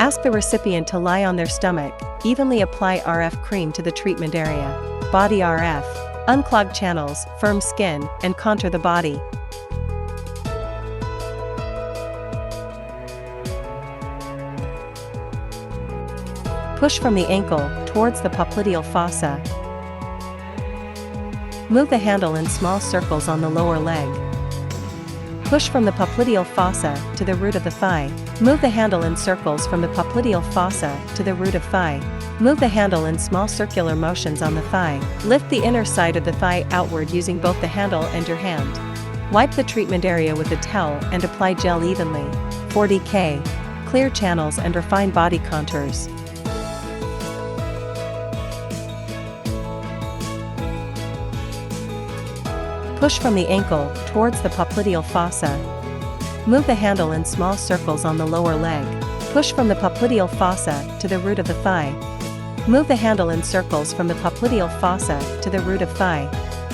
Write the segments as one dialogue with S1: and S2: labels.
S1: Ask the recipient to lie on their stomach, evenly apply RF cream to the treatment area. Body RF. Unclog channels, firm skin, and contour the body. Push from the ankle towards the popliteal fossa. Move the handle in small circles on the lower leg. Push from the popliteal fossa to the root of the thigh. Move the handle in circles from the popliteal fossa to the root of thigh. Move the handle in small circular motions on the thigh. Lift the inner side of the thigh outward using both the handle and your hand. Wipe the treatment area with a towel and apply gel evenly. 40K. Clear channels and refine body contours. Push from the ankle towards the popliteal fossa. Move the handle in small circles on the lower leg. Push from the popliteal fossa to the root of the thigh. Move the handle in circles from the popliteal fossa to the root of thigh.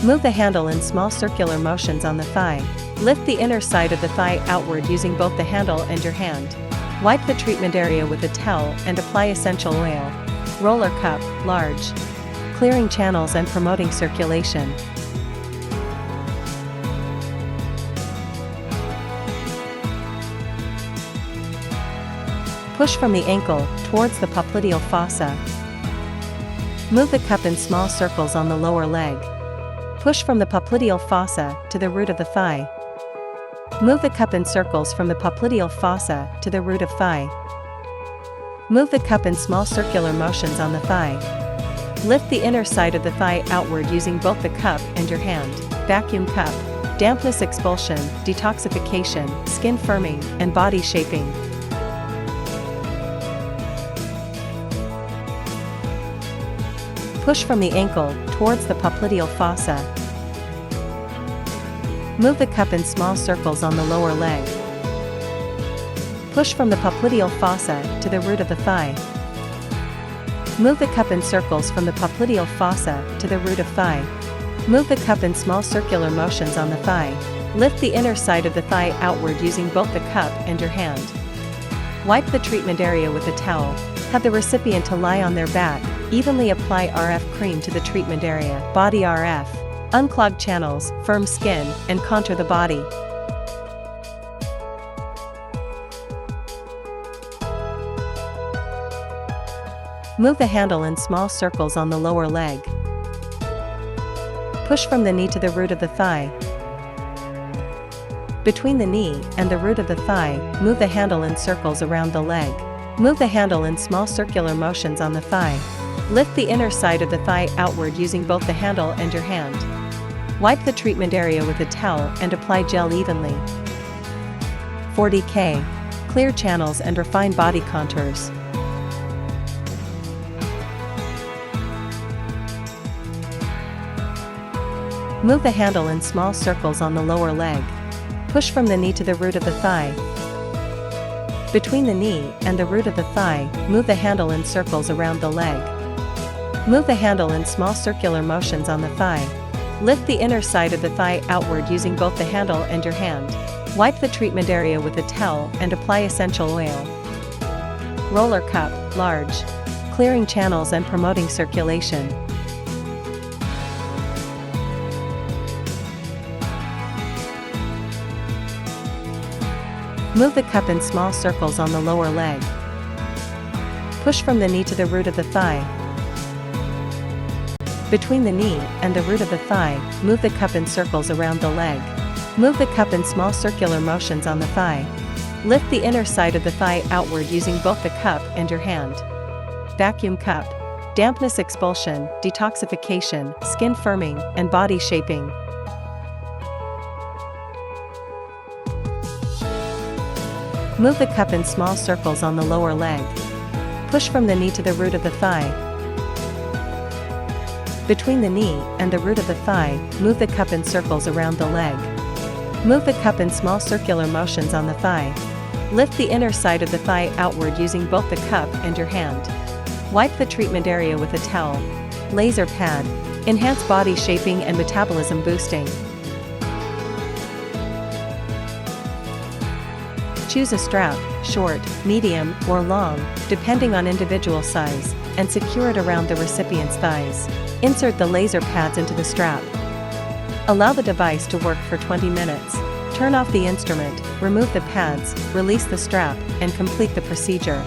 S1: Move the handle in small circular motions on the thigh. Lift the inner side of the thigh outward using both the handle and your hand. Wipe the treatment area with a towel and apply essential oil. Roller cup, large. Clearing channels and promoting circulation. Push from the ankle towards the popliteal fossa. Move the cup in small circles on the lower leg. Push from the popliteal fossa to the root of the thigh. Move the cup in circles from the popliteal fossa to the root of thigh. Move the cup in small circular motions on the thigh. Lift the inner side of the thigh outward using both the cup and your hand. Vacuum cup. Dampness expulsion, detoxification, skin firming, and body shaping. Push from the ankle towards the popliteal fossa. Move the cup in small circles on the lower leg. Push from the popliteal fossa to the root of the thigh. Move the cup in circles from the popliteal fossa to the root of thigh. Move the cup in small circular motions on the thigh. Lift the inner side of the thigh outward using both the cup and your hand. Wipe the treatment area with a towel. Have the recipient to lie on their back. Evenly apply RF cream to the treatment area. Body RF. Unclog channels, firm skin, and contour the body. Move the handle in small circles on the lower leg. Push from the knee to the root of the thigh. Between the knee and the root of the thigh, move the handle in circles around the leg. Move the handle in small circular motions on the thigh. Lift the inner side of the thigh outward using both the handle and your hand. Wipe the treatment area with a towel and apply gel evenly. 40K. Clear channels and refine body contours. Move the handle in small circles on the lower leg. Push from the knee to the root of the thigh. Between the knee and the root of the thigh, move the handle in circles around the leg. Move the handle in small circular motions on the thigh. Lift the inner side of the thigh outward using both the handle and your hand. Wipe the treatment area with a towel and apply essential oil. Roller cup, large. Clearing channels and promoting circulation. Move the cup in small circles on the lower leg. Push from the knee to the root of the thigh. Between the knee and the root of the thigh, move the cup in circles around the leg. Move the cup in small circular motions on the thigh. Lift the inner side of the thigh outward using both the cup and your hand. Vacuum cup. Dampness expulsion, detoxification, skin firming, and body shaping. Move the cup in small circles on the lower leg. Push from the knee to the root of the thigh. Between the knee and the root of the thigh, move the cup in circles around the leg. Move the cup in small circular motions on the thigh. Lift the inner side of the thigh outward using both the cup and your hand. Wipe the treatment area with a towel. Laser pad. Enhance body shaping and metabolism boosting. Choose a strap, short, medium, or long, depending on individual size, and secure it around the recipient's thighs. Insert the laser pads into the strap. Allow the device to work for 20 minutes. Turn off the instrument, remove the pads, release the strap, and complete the procedure.